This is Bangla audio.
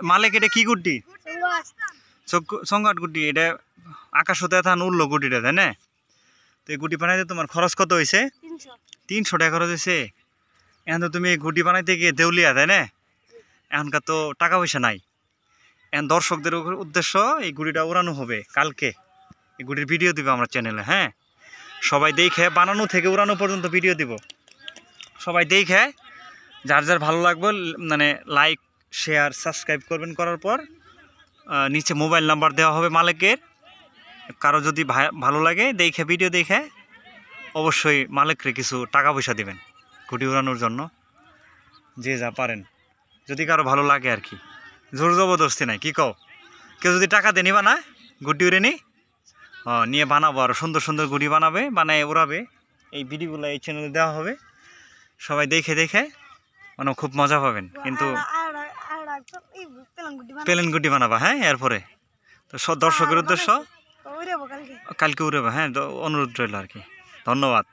মালিক এটা কি গুটি সংঘাট গুটি এটা আকাশ হতে থান উঠলো গুটিটা তাই না তো এই গুটি বানাইতে তোমার খরচ কত হয়েছে 300 টাকা খরচ হয়েছে এখন তো তুমি গুটি বানাইতে গিয়ে দেউলিয়া তাই না এখনকার তো টাকা পয়সা নাই এখন দর্শকদের উদ্দেশ্য এই গুটিটা উড়ানো হবে কালকে এই গুটির ভিডিও দিব আমরা চ্যানেলে হ্যাঁ সবাই দেখে বানানো থেকে উড়ানো পর্যন্ত ভিডিও দিব সবাই দেখে যার যার ভালো লাগবে মানে লাইক শেয়ার সাবস্ক্রাইব করবেন করার পর নিচে মোবাইল নাম্বার দেওয়া হবে মালিকের কারো যদি ভালো লাগে দেখে ভিডিও দেখে অবশ্যই মালিকরে কিছু টাকা পয়সা দিবেন গুটি উড়ানোর জন্য যে যা পারেন যদি কারো ভালো লাগে আর কি জোর জবরদস্তি নাই কি কও কেউ যদি টাকা দিয়ে নিবা না গুটি উড়ে নি নিয়ে বানাবো আরও সুন্দর সুন্দর গুটি বানাবে বানায় উড়াবে এই ভিডিওগুলো এই চ্যানেলে দেওয়া হবে সবাই দেখে দেখে মানে খুব মজা পাবেন কিন্তু প্লেন গুটি বানাবা হ্যাঁ এরপরে তো সব দর্শকের উদ্দেশ্য কালকে উড়াবা হ্যাঁ অনুরোধ রইল আর কি ধন্যবাদ।